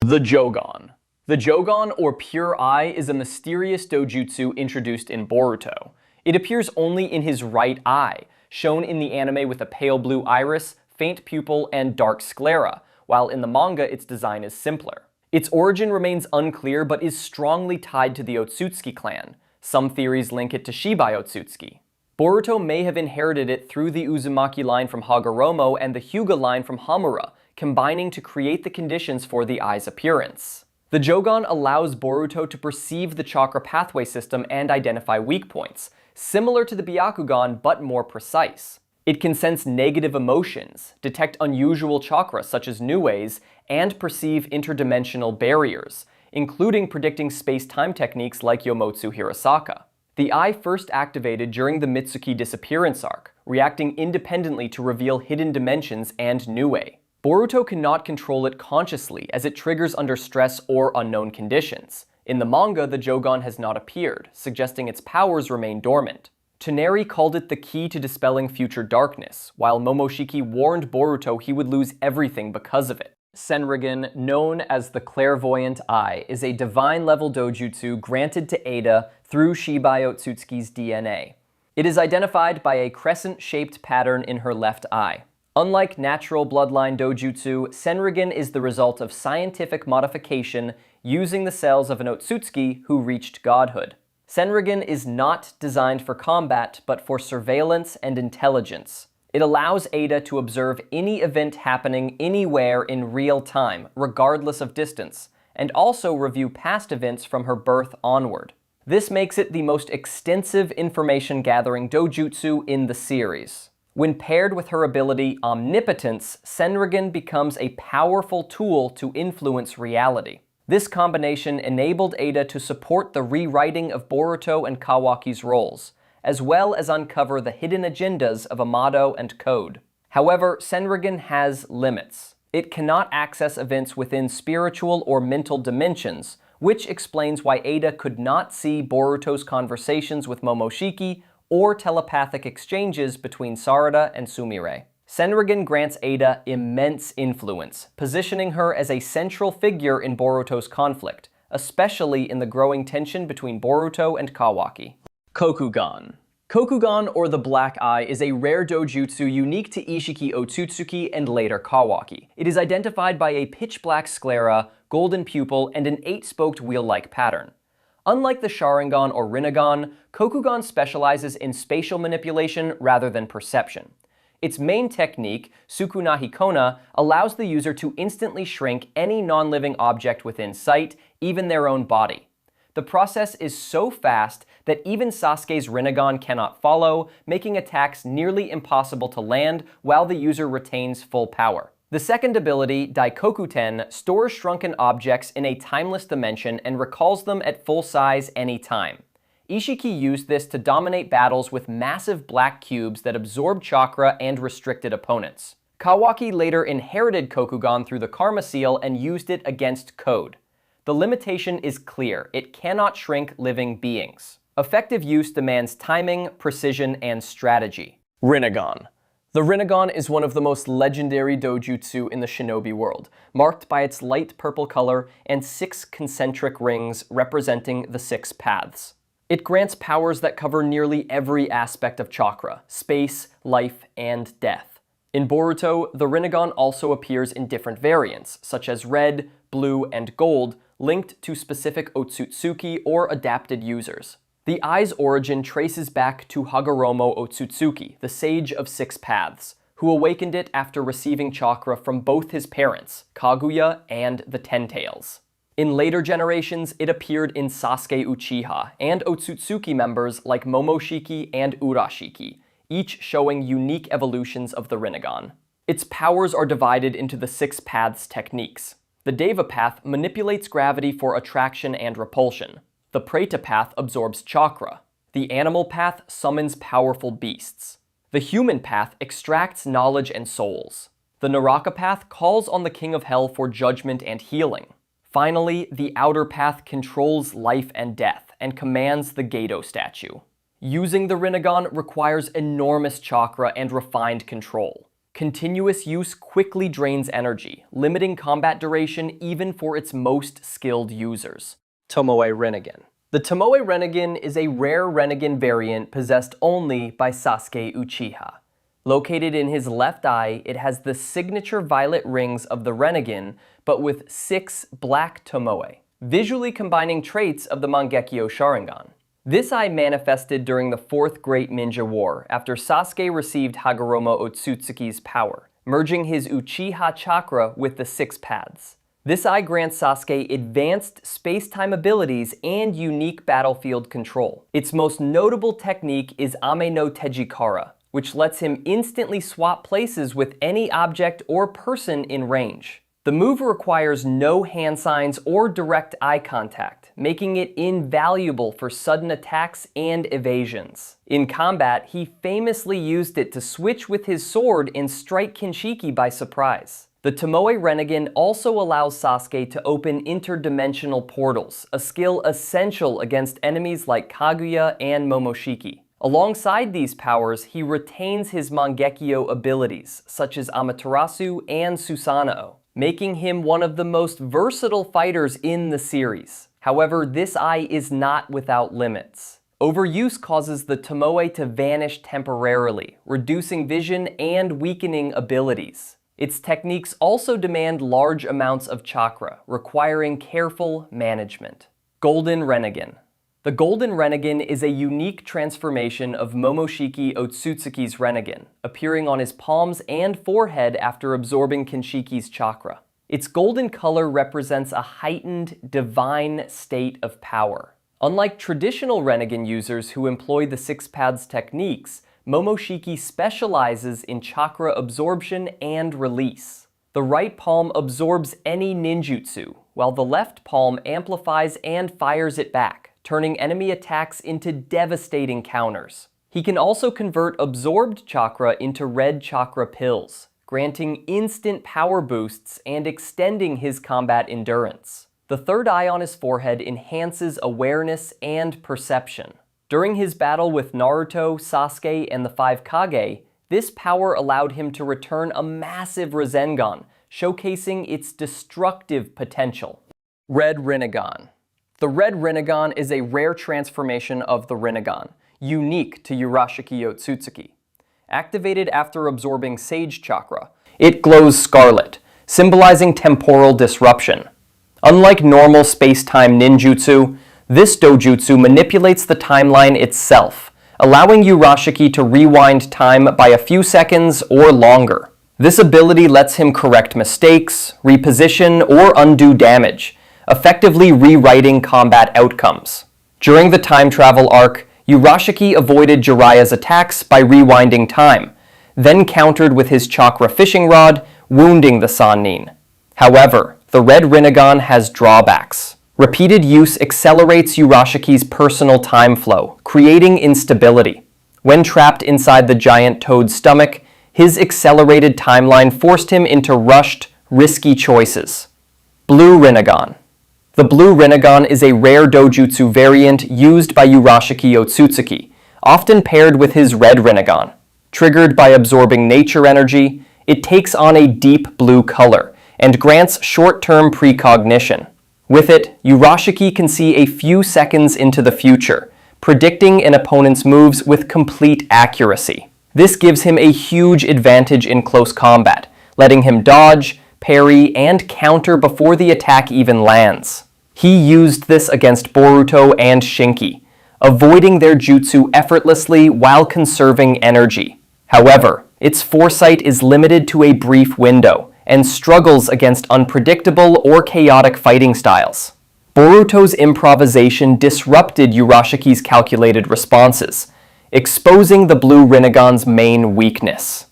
The Jōgan. The Jōgan, or Pure Eye, is a mysterious dojutsu introduced in Boruto. It appears only in his right eye, shown in the anime with a pale blue iris, faint pupil, and dark sclera, while in the manga its design is simpler. Its origin remains unclear but is strongly tied to the Ōtsutsuki clan. Some theories link it to Shibai Ōtsutsuki. Boruto may have inherited it through the Uzumaki line from Hagoromo and the Hyuga line from Hamura, combining to create the conditions for the eye's appearance. The Jōgan allows Boruto to perceive the chakra pathway system and identify weak points, similar to the Byakugan but more precise. It can sense negative emotions, detect unusual chakra such as nues, and perceive interdimensional barriers, including predicting space-time techniques like Yomotsu Hirasaka. The eye first activated during the Mitsuki disappearance arc, reacting independently to reveal hidden dimensions and nue. Boruto cannot control it consciously as it triggers under stress or unknown conditions. In the manga, the Jōgan has not appeared, suggesting its powers remain dormant. Toneri called it the key to dispelling future darkness, while Momoshiki warned Boruto he would lose everything because of it. Rinnegan, known as the Clairvoyant Eye, is a divine-level dojutsu granted to Ada through Shibai Ōtsutsuki's DNA. It is identified by a crescent-shaped pattern in her left eye. Unlike natural bloodline dojutsu, Rinnegan is the result of scientific modification using the cells of an Ōtsutsuki who reached godhood. Rinnegan is not designed for combat, but for surveillance and intelligence. It allows Ada to observe any event happening anywhere in real time, regardless of distance, and also review past events from her birth onward. This makes it the most extensive information-gathering dojutsu in the series. When paired with her ability Omnipotence, Rinnegan becomes a powerful tool to influence reality. This combination enabled Ada to support the rewriting of Boruto and Kawaki's roles, as well as uncover the hidden agendas of Amado and Code. However, Rinnegan has limits. It cannot access events within spiritual or mental dimensions, which explains why Ada could not see Boruto's conversations with Momoshiki or telepathic exchanges between Sarada and Sumire. Rinnegan grants Ada immense influence, positioning her as a central figure in Boruto's conflict, especially in the growing tension between Boruto and Kawaki. Kokugan. Kokugan, or the Black Eye, is a rare dojutsu unique to Shibai Ōtsutsuki and later Kawaki. It is identified by a pitch-black sclera, golden pupil, and an 8-spoked wheel-like pattern. Unlike the Sharingan or Rinnegan, Kokugan specializes in spatial manipulation rather than perception. Its main technique, Sukunahi Kona, allows the user to instantly shrink any non-living object within sight, even their own body. The process is so fast that even Sasuke's Rinnegan cannot follow, making attacks nearly impossible to land while the user retains full power. The second ability, Daikokuten, stores shrunken objects in a timeless dimension and recalls them at full size any time. Ishiki used this to dominate battles with massive black cubes that absorb chakra and restricted opponents. Kawaki later inherited Kokugan through the Karma Seal and used it against Code. The limitation is clear: it cannot shrink living beings. Effective use demands timing, precision, and strategy. Rinnegan. The Rinnegan is one of the most legendary dojutsu in the shinobi world, marked by its light purple color and 6 concentric rings representing the 6 paths. It grants powers that cover nearly every aspect of chakra: space, life, and death. In Boruto, the Rinnegan also appears in different variants, such as red, blue, and gold, linked to specific Ōtsutsuki or adapted users. The eye's origin traces back to Hagoromo Ōtsutsuki, the Sage of 6 Paths, who awakened it after receiving chakra from both his parents, Kaguya and the Ten Tails. In later generations, it appeared in Sasuke Uchiha and Ōtsutsuki members like Momoshiki and Urashiki, each showing unique evolutions of the Rinnegan. Its powers are divided into the 6 Paths techniques. The Deva Path manipulates gravity for attraction and repulsion. The Preta Path absorbs chakra. The Animal Path summons powerful beasts. The Human Path extracts knowledge and souls. The Naraka Path calls on the King of Hell for judgment and healing. Finally, the Outer Path controls life and death and commands the Gedo statue. Using the Rinnegan requires enormous chakra and refined control. Continuous use quickly drains energy, limiting combat duration even for its most skilled users. Tomoe Rinnegan. The Tomoe Rinnegan is a rare Rinnegan variant possessed only by Sasuke Uchiha. Located in his left eye, it has the signature violet rings of the Rinnegan, but with 6 black Tomoe, visually combining traits of the Mangekyo Sharingan. This eye manifested during the Fourth Great Ninja War after Sasuke received Hagoromo Otsutsuki's power, merging his Uchiha chakra with the 6 paths. This eye grants Sasuke advanced space-time abilities and unique battlefield control. Its most notable technique is Ame no Tejikara, which lets him instantly swap places with any object or person in range. The move requires no hand signs or direct eye contact, making it invaluable for sudden attacks and evasions. In combat, he famously used it to switch with his sword and strike Kinshiki by surprise. The Tomoe Rinnegan also allows Sasuke to open interdimensional portals, a skill essential against enemies like Kaguya and Momoshiki. Alongside these powers, he retains his Mangekyo abilities, such as Amaterasu and Susanoo, making him one of the most versatile fighters in the series. However, this eye is not without limits. Overuse causes the Tomoe to vanish temporarily, reducing vision and weakening abilities. Its techniques also demand large amounts of chakra, requiring careful management. Golden Rinnegan. The Golden Rinnegan is a unique transformation of Momoshiki Otsutsuki's Rinnegan, appearing on his palms and forehead after absorbing Kinshiki's chakra. Its golden color represents a heightened, divine state of power. Unlike traditional Rinnegan users who employ the 6 paths techniques, Momoshiki specializes in chakra absorption and release. The right palm absorbs any ninjutsu, while the left palm amplifies and fires it back, turning enemy attacks into devastating counters. He can also convert absorbed chakra into red chakra pills, granting instant power boosts and extending his combat endurance. The third eye on his forehead enhances awareness and perception. During his battle with Naruto, Sasuke, and the 5 Kage, this power allowed him to return a massive Rasengan, showcasing its destructive potential. Red Rinnegan. The Red Rinnegan is a rare transformation of the Rinnegan, unique to Urashiki Ōtsutsuki. Activated after absorbing Sage Chakra, it glows scarlet, symbolizing temporal disruption. Unlike normal space-time ninjutsu, this dojutsu manipulates the timeline itself, allowing Urashiki to rewind time by a few seconds or longer. This ability lets him correct mistakes, reposition, or undo damage, effectively rewriting combat outcomes. During the time travel arc, Urashiki avoided Jiraiya's attacks by rewinding time, then countered with his chakra fishing rod, wounding the Sannin. However, the Red Rinnegan has drawbacks. Repeated use accelerates Urashiki's personal time flow, creating instability. When trapped inside the giant toad's stomach, his accelerated timeline forced him into rushed, risky choices. Blue Rinnegan. The Blue Rinnegan is a rare dojutsu variant used by Urashiki Ōtsutsuki, often paired with his Red Rinnegan. Triggered by absorbing nature energy, it takes on a deep blue color and grants short-term precognition. With it, Urashiki can see a few seconds into the future, predicting an opponent's moves with complete accuracy. This gives him a huge advantage in close combat, letting him dodge, parry, and counter before the attack even lands. He used this against Boruto and Shinki, avoiding their jutsu effortlessly while conserving energy. However, its foresight is limited to a brief window, and struggles against unpredictable or chaotic fighting styles. Boruto's improvisation disrupted Urashiki's calculated responses, exposing the Blue Rinnegan's main weakness.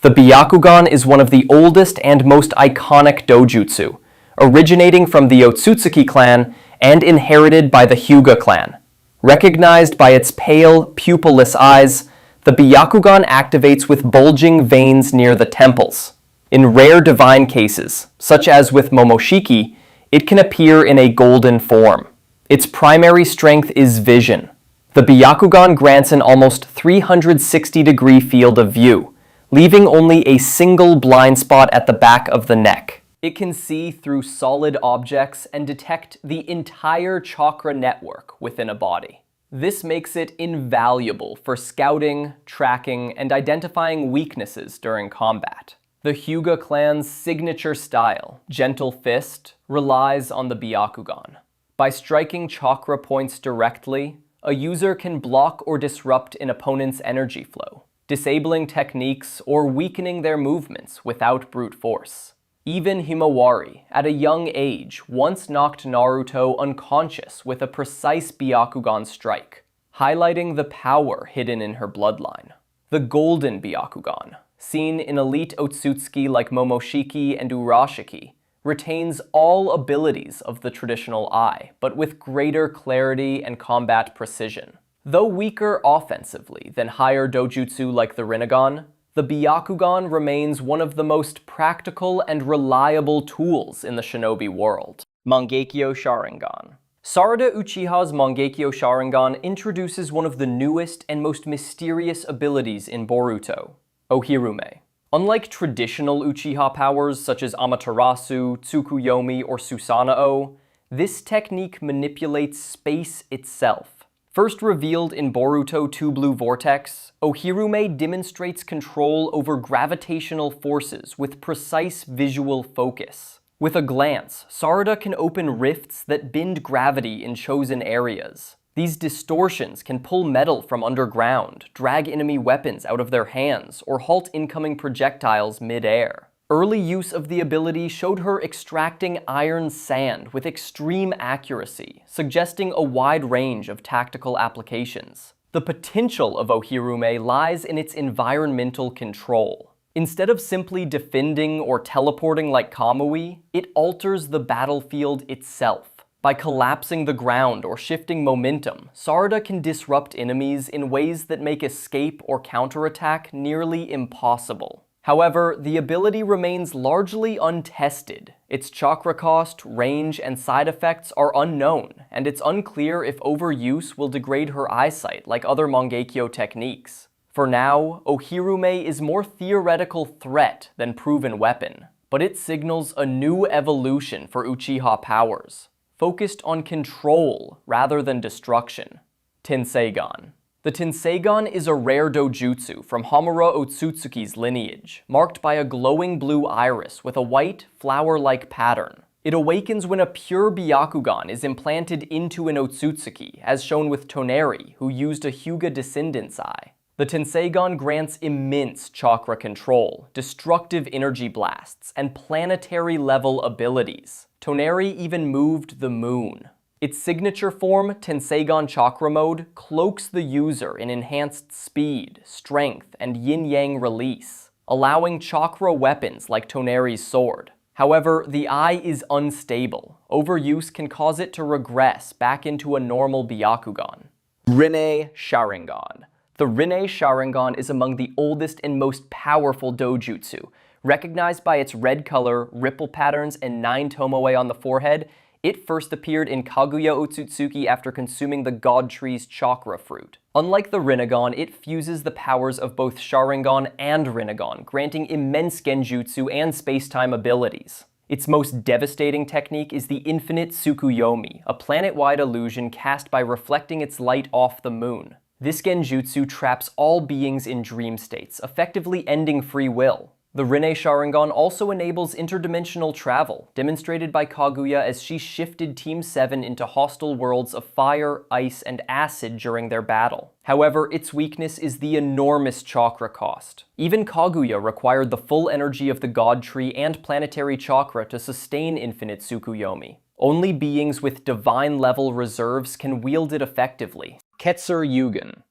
The Byakugan is one of the oldest and most iconic dojutsu, originating from the Ōtsutsuki clan and inherited by the Hyuga clan. Recognized by its pale, pupilless eyes, the Byakugan activates with bulging veins near the temples. In rare divine cases, such as with Momoshiki, it can appear in a golden form. Its primary strength is vision. The Byakugan grants an almost 360-degree field of view, leaving only a single blind spot at the back of the neck. It can see through solid objects and detect the entire chakra network within a body. This makes it invaluable for scouting, tracking, and identifying weaknesses during combat. The Hyuga clan's signature style, Gentle Fist, relies on the Byakugan. By striking chakra points directly, a user can block or disrupt an opponent's energy flow, disabling techniques or weakening their movements without brute force. Even Himawari, at a young age, once knocked Naruto unconscious with a precise Byakugan strike, highlighting the power hidden in her bloodline. The Golden Byakugan, seen in elite Ōtsutsuki like Momoshiki and Urashiki, retains all abilities of the traditional eye, but with greater clarity and combat precision. Though weaker offensively than higher dojutsu like the Rinnegan, the Byakugan remains one of the most practical and reliable tools in the shinobi world. Mangekyo Sharingan. Sarada Uchiha's Mangekyo Sharingan introduces one of the newest and most mysterious abilities in Boruto, Ohirume. Unlike traditional Uchiha powers such as Amaterasu, Tsukuyomi, or Susanoo, this technique manipulates space itself. First revealed in Boruto 2 Blue Vortex, Ohirume demonstrates control over gravitational forces with precise visual focus. With a glance, Sarada can open rifts that bend gravity in chosen areas. These distortions can pull metal from underground, drag enemy weapons out of their hands, or halt incoming projectiles mid-air. Early use of the ability showed her extracting iron sand with extreme accuracy, suggesting a wide range of tactical applications. The potential of Ohirume lies in its environmental control. Instead of simply defending or teleporting like Kamui, it alters the battlefield itself. By collapsing the ground or shifting momentum, Sarada can disrupt enemies in ways that make escape or counterattack nearly impossible. However, the ability remains largely untested. Its chakra cost, range, and side effects are unknown, and it's unclear if overuse will degrade her eyesight like other Mangekyo techniques. For now, Ohirume is more theoretical threat than proven weapon, but it signals a new evolution for Uchiha powers, focused on control rather than destruction. Tenseigan. The Tenseigan is a rare dojutsu from Hamura Ōtsutsuki's lineage, marked by a glowing blue iris with a white, flower-like pattern. It awakens when a pure Byakugan is implanted into an Ōtsutsuki, as shown with Toneri, who used a Hyuga descendant's eye. The Tenseigan grants immense chakra control, destructive energy blasts, and planetary-level abilities. Toneri even moved the moon. Its signature form, Tenseigan Chakra Mode, cloaks the user in enhanced speed, strength, and yin-yang release, allowing chakra weapons like Toneri's sword. However, the eye is unstable. Overuse can cause it to regress back into a normal Byakugan. Rinne Sharingan. The Rinne Sharingan is among the oldest and most powerful dojutsu. Recognized by its red color, ripple patterns, and 9 tomoe on the forehead, it first appeared in Kaguya Otsutsuki after consuming the God Tree's chakra fruit. Unlike the Rinnegan, it fuses the powers of both Sharingan and Rinnegan, granting immense genjutsu and space-time abilities. Its most devastating technique is the infinite Tsukuyomi, a planet-wide illusion cast by reflecting its light off the moon. This genjutsu traps all beings in dream states, effectively ending free will. The Rinne Sharingan also enables interdimensional travel, demonstrated by Kaguya as she shifted Team 7 into hostile worlds of fire, ice, and acid during their battle. However, its weakness is the enormous chakra cost. Even Kaguya required the full energy of the God Tree and planetary chakra to sustain infinite Tsukuyomi. Only beings with divine-level reserves can wield it effectively. Ketsuryugen.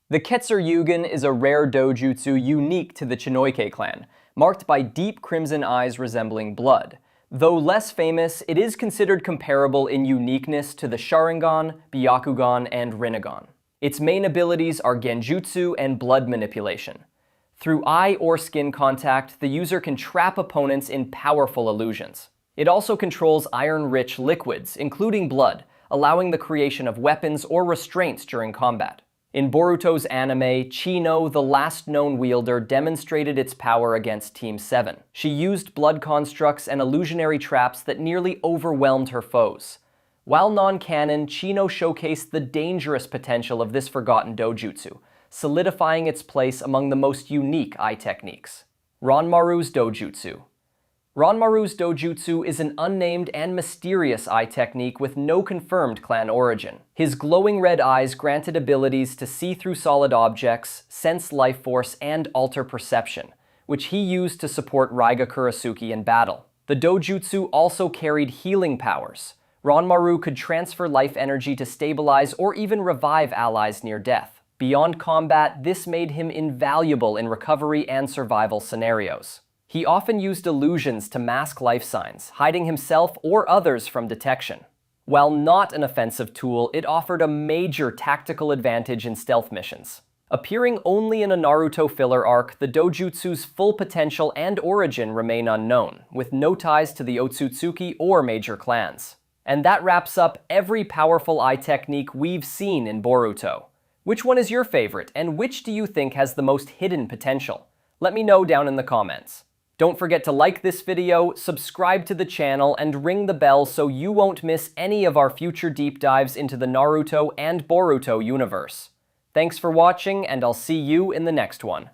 The Ketsuryugen is a rare dojutsu unique to the Chinoike clan, marked by deep crimson eyes resembling blood. Though less famous, it is considered comparable in uniqueness to the Sharingan, Byakugan, and Rinnegan. Its main abilities are genjutsu and blood manipulation. Through eye or skin contact, the user can trap opponents in powerful illusions. It also controls iron-rich liquids, including blood, allowing the creation of weapons or restraints during combat. In Boruto's anime, Chino, the last known wielder, demonstrated its power against Team 7. She used blood constructs and illusionary traps that nearly overwhelmed her foes. While non-canon, Chino showcased the dangerous potential of this forgotten dojutsu, solidifying its place among the most unique eye techniques. Ranmaru's Dojutsu. Ranmaru's Dojutsu is an unnamed and mysterious eye technique with no confirmed clan origin. His glowing red eyes granted abilities to see through solid objects, sense life force, and alter perception, which he used to support Raiga Kurasugi in battle. The Dojutsu also carried healing powers. Ranmaru could transfer life energy to stabilize or even revive allies near death. Beyond combat, this made him invaluable in recovery and survival scenarios. He often used illusions to mask life signs, hiding himself or others from detection. While not an offensive tool, it offered a major tactical advantage in stealth missions. Appearing only in a Naruto filler arc, the Dojutsu's full potential and origin remain unknown, with no ties to the Ōtsutsuki or major clans. And that wraps up every powerful eye technique we've seen in Boruto. Which one is your favorite, and which do you think has the most hidden potential? Let me know down in the comments. Don't forget to like this video, subscribe to the channel, and ring the bell so you won't miss any of our future deep dives into the Naruto and Boruto universe. Thanks for watching, and I'll see you in the next one.